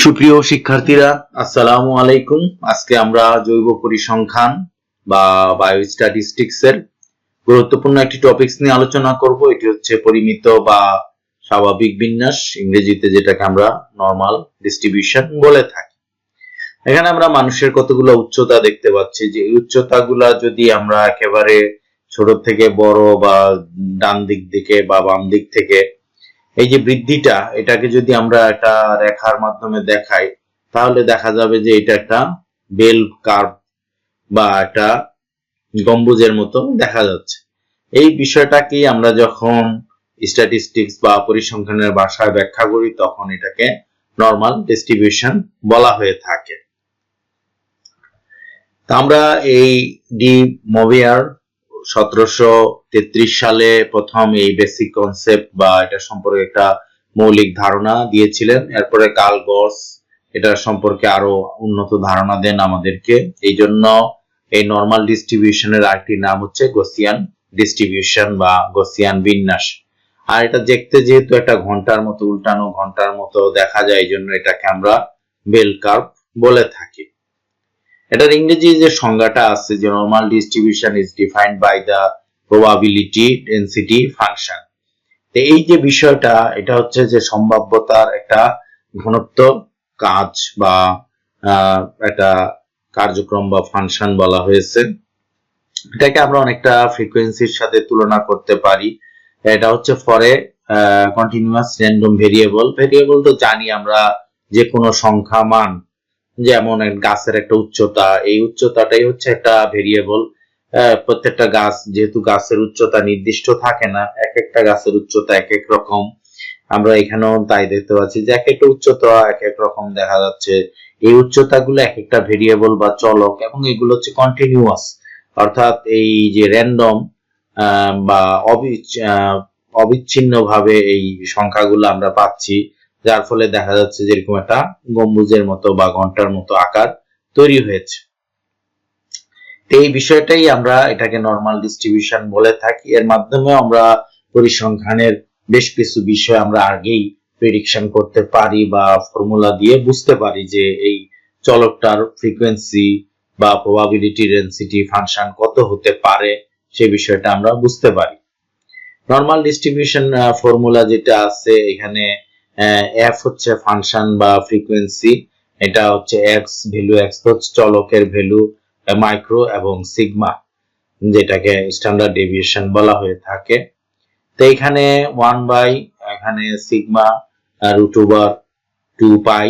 সুপ্রিয় শিক্ষার্থীরা, আসসালামু আলাইকুম। আজকে আমরা জৈব পরিসংখ্যান বা বায়োস্ট্যাটিস্টিক্স এর গুরুত্বপূর্ণ একটি টপিকস নিয়ে আলোচনা করব। এটি হচ্ছে পরিমিত বা স্বাভাবিক বিন্যাস, ইংরেজিতে যেটাকে আমরা নরমাল ডিস্ট্রিবিউশন বলে থাকি। এখানে আমরা মানুষের কতগুলো উচ্চতা দেখতে পাচ্ছি, যে উচ্চতাগুলা যদি আমরা একেবারে ছোট থেকে বড় বা ডান দিক থেকে বা বাম দিক থেকে এই যে বৃদ্ধিটা, এটাকে যদি আমরা একটা রেখার মাধ্যমে দেখাই, তাহলে দেখা যাবে যে এটা একটা বেল কার্ভ বা একটা গম্বুজের মতো দেখা যাচ্ছে। এই বিষয়টাকে আমরা যখন স্ট্যাটিস্টিক্স বা পরিসংখ্যানের ভাষায় ব্যাখ্যা করি, তখন এটাকে নরমাল ডিস্ট্রিবিউশন বলা হয়ে থাকে। তা আমরা এই ডি মোভিয়ার 1733 সালে প্রথম এই বেসিক কনসেপ্ট বা এটা সম্পর্কে একটা মৌলিক ধারণা দিয়েছিলেন। এরপরে কার্ল গস এটা সম্পর্কে আরো উন্নত ধারণা দেন আমাদেরকে। এই জন্য এই নরমাল ডিস্ট্রিবিউশনের আরেকটি নাম হচ্ছে গসিয়ান ডিস্ট্রিবিউশন বা গসিয়ান বিন্যাস। আর এটা দেখতে যেহেতু একটা ঘন্টার মতো উল্টানো ঘন্টার মতো দেখা যায়, এই জন্য এটাকে আমরা বেল কার্ভ বলে থাকি। এটার ইংরেজি যে সংজ্ঞাটা আছে, যে normal distribution is defined by the probability density function. তো এই যে বিষয়টা, এটা হচ্ছে যে সম্ভাব্যতার একটা ঘনত্ব কাজ বা একটা কার্যক্রম বা ফাংশন বলা হয়েছে। এটাকে আমরা অনেকটা ফ্রিকোয়েন্সির সাথে তুলনা করতে পারি। এটা হচ্ছে for a continuous random variable. Variable তো জানি আমরা, যে কোনো সংখ্যা মান, যেমন গাছের একটা উচ্চতা, এই উচ্চতাটাই হচ্ছে একটা ভেরিয়েবল। প্রত্যেকটা গাছ, যেহেতু গাছের উচ্চতা নির্দিষ্ট থাকে না, এক একটা গাছের উচ্চতা এক এক রকম। আমরা এখানেও তাই দেখতে পাচ্ছি যে এক একটা উচ্চতা এক এক রকম দেখা যাচ্ছে। এই উচ্চতাগুলো এক একটা ভেরিয়েবল বা চলক, এবং এগুলো হচ্ছে কন্টিনিউয়াস, অর্থাৎ এই যে র্যান্ডম বা অবিচ্ছিন্ন ভাবে এই সংখ্যাগুলো আমরা পাচ্ছি, যার ফলে দেখা যাচ্ছে যে এরকম একটা গম্বুজের মতো বা ঘন্টার মতো আকার তৈরি হয়েছে। এই বিষয়টাই আমরা এটাকে নরমাল ডিস্ট্রিবিউশন বলে থাকি। এর মাধ্যমে আমরা পরিসংখ্যানের বেশ কিছু বিষয় আমরা আগেই প্রেডিকশন করতে পারি বা ফর্মুলা দিয়ে বুঝতে পারি যে এই চলকটার ফ্রিকোয়েন্সি বা প্রবাবিলিটি ডেনসিটি ফাংশন কত হতে পারে, সেই বিষয়টা আমরা বুঝতে পারি। নরমাল ডিস্ট্রিবিউশন ফর্মুলা যেটা আছে এখানে, এফ হচ্ছে ফাংশন বা ফ্রিকোয়েন্সি, এটা হচ্ছে এক্স ভ্যালু, এক্স হচ্ছে চলকের ভ্যালু, মাইক্রো, এবং সিগমা যেটাকে স্ট্যান্ডার্ড ডেভিয়েশন বলা হয়ে থাকে। তো এখানে 1 বাই এখানে সিগমা রুট ওভার 2 পাই,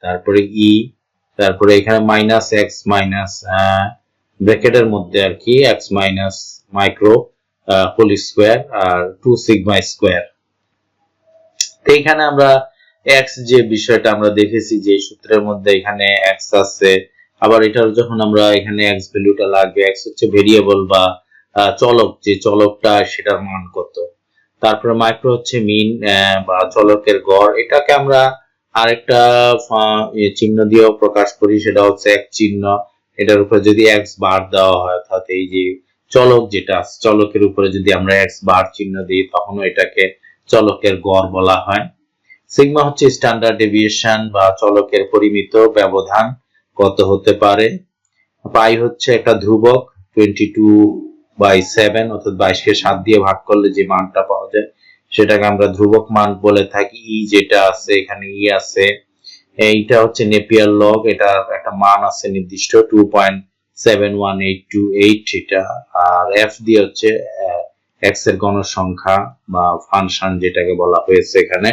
তারপরে ই, তারপরে এখানে মাইনাস এক্স মাইনাস ব্র্যাকেটের মধ্যে আর কি x minus micro whole square আর 2 সিগমা স্কোয়ার। তো এখানে আমরা এক্স যে বিষয়টা আমরা দেখেছি, যে সূত্রের মধ্যে এখানে এক্স আছে, আবার এটার যখন আমরা এখানে এক্স ভ্যালুটা লাগবে, এক্স হচ্ছে ভেরিয়েবল বা চলক, যে চলকটা সেটার মান কত, তারপরে মাইক্রো হচ্ছে মিন বা চলকের গড়। এটাকে আমরা আরেকটা চিহ্ন দিয়েও প্রকাশ করি, সেটা হচ্ছে এক চিহ্ন। এটার উপরে যদি এক্স বার দেওয়া হয়, অর্থাৎ এই যে চলক যেটা, চলকের উপরে যদি আমরা এক্স বার চিহ্ন দিই, তখন এটাকে চলকের গড় বলা হয়। সিগমা হচ্ছে স্ট্যান্ডার্ড ডেভিয়েশন বা চলকের পরিমিত ব্যবধান কত হতে পারে। পাই হচ্ছে একটা ধ্রুবক, 22/7, অর্থাৎ 22কে 7 দিয়ে ভাগ করলে যে মানটা পাওয়া যায়, সেটাকে আমরা ধ্রুবক মান বলে থাকি। ই যেটা আছে এখানে, ই আছে, এইটা হচ্ছে নেপিয়ার লগ, এটা একটা মান আছে নির্দিষ্ট 2.71828 এটা। আর এফ দিয়ে হচ্ছে এক্স এর গণসংখ্যা বা ফাংশন যেটাকে বলা হয়েছে এখানে।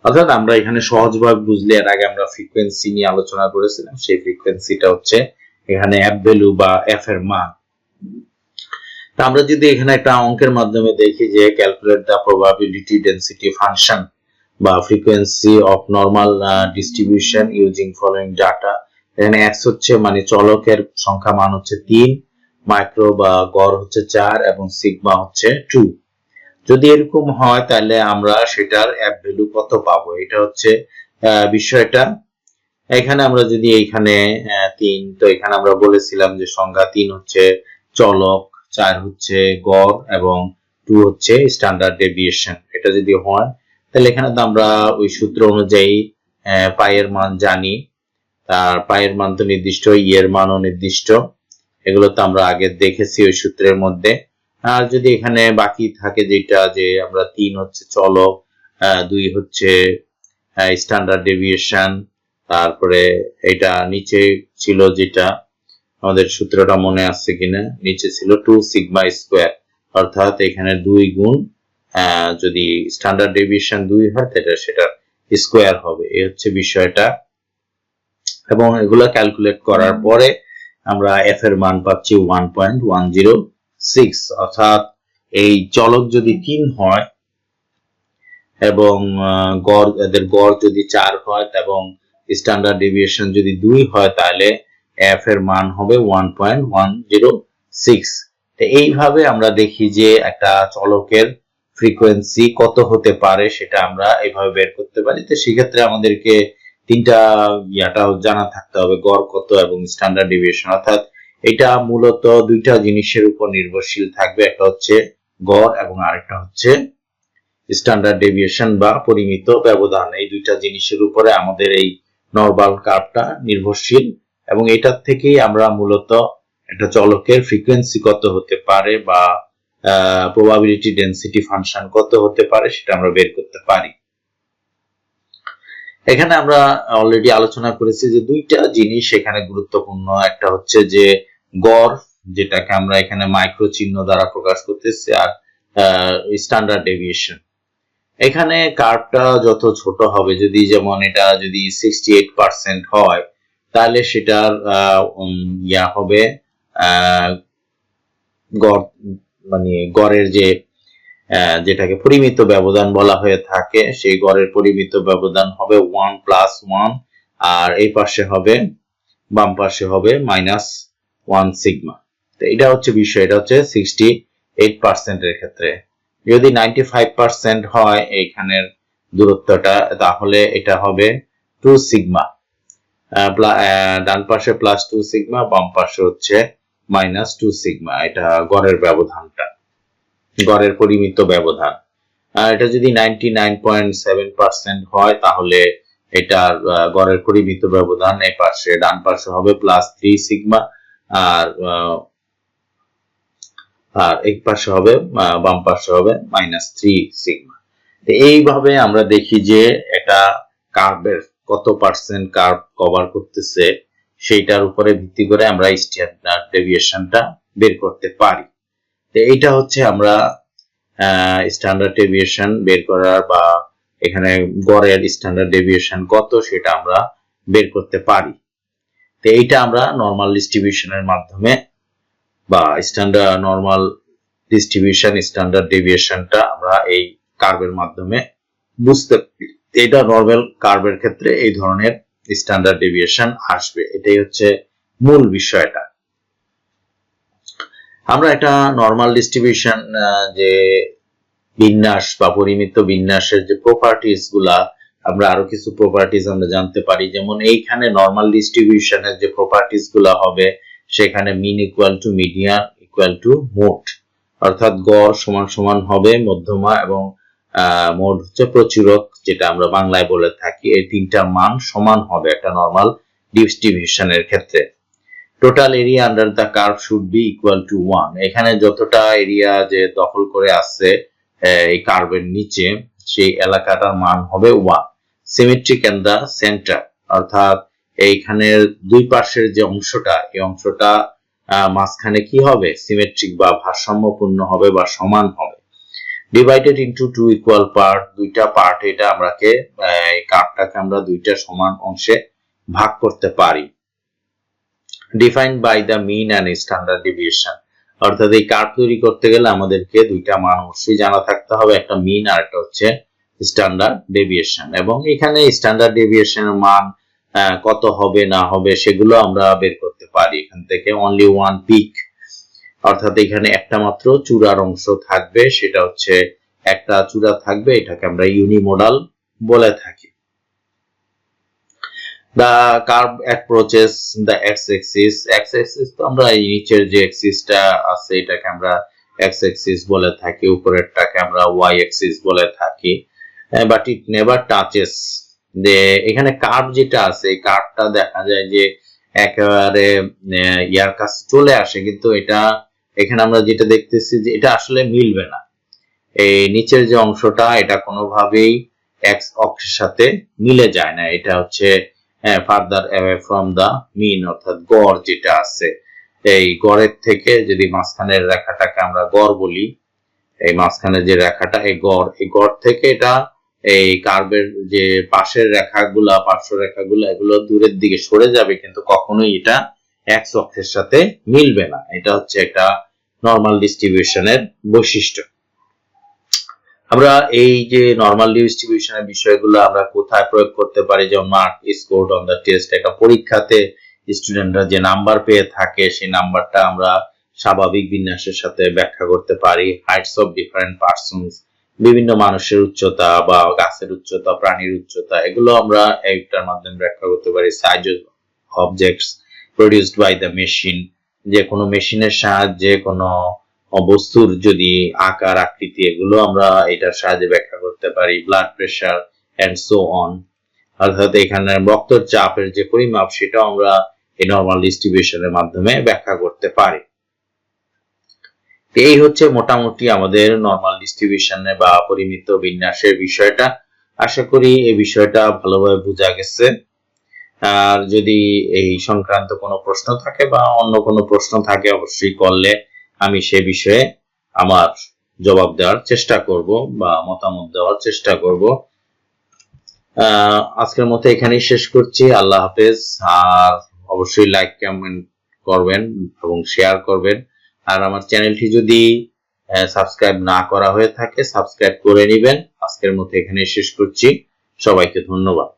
অর্থাৎ আমরা এখানে সহজভাবে বুঝলে, এর আগে আমরা ফ্রিকোয়েন্সি নিয়ে আলোচনা করেছিলাম, সেই ফ্রিকোয়েন্সিটা হচ্ছে এখানে এফ ভ্যালু বা এফ এর মান। তা আমরা যদি এখানে একটা অঙ্কের মাধ্যমে দেখি যে ক্যালকুলেট দা প্রবাবিলিটি ডেনসিটি ফাংশন বা frequency of normal distribution using following data. এখানে এক্স হচ্ছে মানে চলকের সংখ্যা মান হচ্ছে 3, মাইক্রো বা গড় হচ্ছে 4, এবং সিগমা হচ্ছে 2। যদি এরকম হয়, তাহলে আমরা সেটার এফ ভ্যালু কত পাবো, এটা হচ্ছে বিষয়টা। এখানে আমরা যদি এইখানে 3, তো এখানে আমরা বলেছিলাম যে সংখ্যা 3 হচ্ছে চলক, 4 হচ্ছে গড়, এবং 2 হচ্ছে স্ট্যান্ডার্ড ডেভিয়েশন। এটা যদি হয়, তাহলে এখানে তো আমরা ওই সূত্র অনুযায়ী পাইয়ের মান জানি, আর পাইয়ের মান তো নির্দিষ্ট, ই এর মানও নির্দিষ্ট, এগুলো তো আমরা আগে দেখেছি ওই সূত্রের মধ্যে। আর যদি এখানে বাকি থাকে যেটা যে আমরা 3 হচ্ছে চলক, 2 হচ্ছে স্ট্যান্ডার্ড ডেভিয়েশন, তারপরে এটা নিচে ছিল যেটা আমাদের সূত্রটা মনে আছে কিনা, নিচে ছিল 2 সিগমা স্কয়ার, অর্থাৎ এখানে 2 গুণ যদি স্ট্যান্ডার্ড ডেভিয়েশন 2 হয় তাহলে সেটা স্কয়ার হবে, এই হচ্ছে বিষয়টা। এবং এগুলো ক্যালকুলেট করার পরে আমরা এফ এর মান পাচ্ছি 1.106, অর্থাৎ এই চলক যদি 3 হয় এবং গড় এদের গড় যদি 4 হয় এবং স্ট্যান্ডার্ড ডেভিয়েশন যদি 2 হয় তাহলে এফ এর মান হবে 1.106। তো এইভাবে আমরা দেখি যে একটা চলকের ফ্রিকোয়েন্সি কত হতে পারে সেটা আমরা এইভাবে বের করতে পারি। তো সেক্ষেত্রে আমাদেরকে তিনটা জানা থাকতে হবে, গড় কত এবং স্ট্যান্ডার্ড ডেভিয়েশন, অর্থাৎ এটা মূলত দুইটা জিনিসের উপর নির্ভরশীল থাকবে, একটা হচ্ছে গড় এবং আরেকটা হচ্ছে স্ট্যান্ডার্ড ডেভিয়েশন বা পরিমিত ব্যবধান। এই দুইটা জিনিসের উপরে আমাদের এই নরমাল কার্ভটা নির্ভরশীল, এবং এটার থেকেই আমরা মূলত একটা চলকের ফ্রিকোয়েন্সি কত হতে পারে বা প্রবাবিলিটি ডেনসিটি ফাংশন কত হতে পারে সেটা আমরা বের করতে পারি। এখানে আমরা অলরেডি আলোচনা করেছি যে দুইটা জিনিস এখানে গুরুত্বপূর্ণ, একটা হচ্ছে যে গড়, যেটাকে আমরা এখানে মাইক্রো চিহ্ন দ্বারা প্রকাশ করতেছি, আর স্ট্যান্ডার্ড ডেভিয়েশন। এখানে কার্ভটা যত ছোট হবে, যদি যেমন এটা যদি 68% হয় তাহলে সেটার হবে গড়, মানে গড়ের যেটাকে পরিমিত ব্যবধান বলা হয়ে থাকে, সেই গড়ের পরিমিত ব্যবধান হবে 1+1, আর এই পাশে হবে, বাম পাশে হবে -1 সিগমা। তো এটা হচ্ছে বিষয়, এটা হচ্ছে 68% এর ক্ষেত্রে। যদি 95% হয় এইখানের দূরত্বটা, তাহলে এটা হবে 2 সিগমা, ডান পাশে +2 সিগমা, বাম পাশে হচ্ছে -2 সিগমা। এটা গড়ের ব্যবধানটা, গড়ের পরিমিত ব্যবধান। এটা যদি 99.7% হয় তাহলে এটার গড়ের পরিমিত ব্যবধান এই পাশে ডান পাশে হবে +3 সিগমা, আর এই পাশে হবে, বাম পাশে হবে -3 সিগমা। তো এইভাবে আমরা দেখি যে এটা কার্ভের কত পার্সেন্ট কার্ভ কভার করতেছে সেইটার উপরে ভিত্তি করে আমরা স্ট্যান্ডার্ড ডেভিয়েশনটা বের করতে পারি। তো এইটা হচ্ছে আমরা স্ট্যান্ডার্ড ডেভিয়েশন বের করার, বা এখানে গড়ের স্ট্যান্ডার্ড ডেভিয়েশন কত সেটা আমরা বের করতে পারি। তো এইটা আমরা নরমাল ডিস্ট্রিবিউশনের মাধ্যমে বা স্ট্যান্ডার্ড নরমাল ডিস্ট্রিবিউশন স্ট্যান্ডার্ড ডেভিয়েশনটা আমরা এই কার্ভের মাধ্যমে বুঝতে পারি। এটা নরমাল কার্ভের ক্ষেত্রে এই ধরনের স্ট্যান্ডার্ড ডেভিয়েশন আসবে, এটাই হচ্ছে মূল বিষয়টা। আমরা একটা নরমাল ডিস্ট্রিবিউশন যে বিন্যাস বা পরিমিত বিন্যাসের যে প্রপার্টিজ গুলা, আমরা আরো কিছু প্রপার্টিজ আমরা জানতে পারি। যেমন এইখানে নরমাল ডিস্ট্রিবিউশনের যে প্রপার্টিজ গুলা হবে, সেখানে mean equal to median equal to mode, অর্থাৎ গড় সমান সমান হবে মধ্যমা এবং মোড হচ্ছে প্রচুরক, যেটা আমরা বাংলায় বলে থাকি। এই তিনটার মান সমান হবে একটা নরমাল ডিস্ট্রিবিউশনের ক্ষেত্রে। Total area under the curve should be equal to 1। এখানে যতটা এরিয়া যে দখল করে আছে এই কার্ভের নিচে, সেই এলাকাটার মান হবে 1। সিমেট্রিক এন্ড দ্য সেন্টার, অর্থাৎ এইখানের দুই পাশের যে অংশটা, এই অংশটা মাঝখানে কি হবে, সিমেট্রিক বা ভারসাম্যপূর্ণ হবে বা সমান হবে। ডিভাইডেড ইনটু 2 ইকুয়াল পার্ট, দুইটা পার্ট, এটা আমরাকে এই কার্ভটাকে আমরা দুইটা সমান অংশে ভাগ করতে পারি। Defined by the mean and standard deviation, অর্থাৎ এই কার্ভ তৈরি করতে গেলে আমাদেরকে দুইটা মান অবশ্যই জানা থাকতে হবে, একটা মিন আর একটা হচ্ছে স্ট্যান্ডার্ড ডেভিয়েশন। এবং এখানে স্ট্যান্ডার্ড ডেভিয়েশনের মান কত হবে না হবে সেগুলো আমরা বের করতে পারি এখান থেকে। অনলি ওয়ান পিক, অর্থাৎ এখানে একটা মাত্র চূড়ার অংশ থাকবে, সেটা হচ্ছে একটা চূড়া থাকবে, এটাকে আমরা ইউনিমোডাল বলে থাকি। The curve approaches the x-axis, x-axis তো আমরা এই নিচের যে axisটা আছে এটাকে আমরা x-axis বলে থাকি, উপরেরটাকে আমরা y-axis বলে থাকি, but it never touches যে এখানে কার্ভ যেটা আছে এই কার্ভটা দেখা যায় যে একেবারে ইয়ার কাছে চলে আসে, কিন্তু এটা এখানে আমরা যেটা দেখতেছি যে এটা আসলে মিলবে না। এই নিচের যে অংশটা এটা কোনোভাবেই এক্স অক্ষের সাথে মিলে যায় না, এটা হচ্ছে ফার্দার অ্যাওয়ে ফ্রম দা মিন, অর্থাৎ গড় যেটা আছে এই গড়ের থেকে, যদি মাঝখানের রেখাটাকে আমরা গড় বলি, এই মাঝখানে যে রেখাটা এই গড় থেকে এটা এই কার্ভের যে পাশের রেখাগুলা, পার্শ্ব রেখাগুলো এগুলো দূরের দিকে সরে যাবে, কিন্তু কখনোই এটা এক্স অক্ষের সাথে মিলবে না। এটা হচ্ছে একটা নরমাল ডিস্ট্রিবিউশনের বৈশিষ্ট্য। আমরা এই যে নরমাল ডিস্ট্রিবিউশনের বিষয়গুলো আমরা কোথায় প্রয়োগ করতে পারি, যেমন mark scored on the test, একটা পরীক্ষাতে স্টুডেন্টরা যে নাম্বার পেয়ে থাকে সেই নাম্বারটা আমরা স্বাভাবিক বিন্যাসের সাথে ব্যাখ্যা করতে পারি। হাইটস অফ ডিফারেন্ট পারসনস, বিভিন্ন মানুষের উচ্চতা বা গাছের উচ্চতা, প্রাণীর উচ্চতা, এগুলো আমরা এইটার মাধ্যমে ব্যাখ্যা করতে পারি। Size of objects produced by the machine, যে কোনো মেশিনের সাহায্যে কোনো বস্তুর যদি আকার আকৃতি, এগুলো আমরা এটার সাহায্যে ব্যাখ্যা করতে পারি। Blood pressure and so on, অর্থাৎ এখানে রক্তের চাপের যে পরিমাপ সেটাও আমরা এই নরমাল ডিস্ট্রিবিউশনের মাধ্যমে ব্যাখ্যা করতে পারি। এই হচ্ছে মোটামুটি আমাদের নরমাল ডিস্ট্রিবিউশনে বা পরিমিত বিন্যাসের বিষয়টা। আশা করি এই বিষয়টা ভালোভাবে বোঝা গেছে। আর যদি এই সংক্রান্ত কোনো প্রশ্ন থাকে বা অন্য কোনো প্রশ্ন থাকে অবশ্যই করলে আমি সে বিষয়ে আমার জবাব দেওয়ার চেষ্টা করব বা মতামত দেওয়ার চেষ্টা করব। আজকের মতো এখানেই শেষ করছি। আল্লাহ হাফেজ। আর অবশ্যই লাইক কমেন্ট করবেন এবং শেয়ার করবেন। আর আমার চ্যানেলটি যদি সাবস্ক্রাইব না করা হয়ে থাকে সাবস্ক্রাইব করে নেবেন। আজকের মতো এখানেই শেষ করছি। সবাইকে ধন্যবাদ।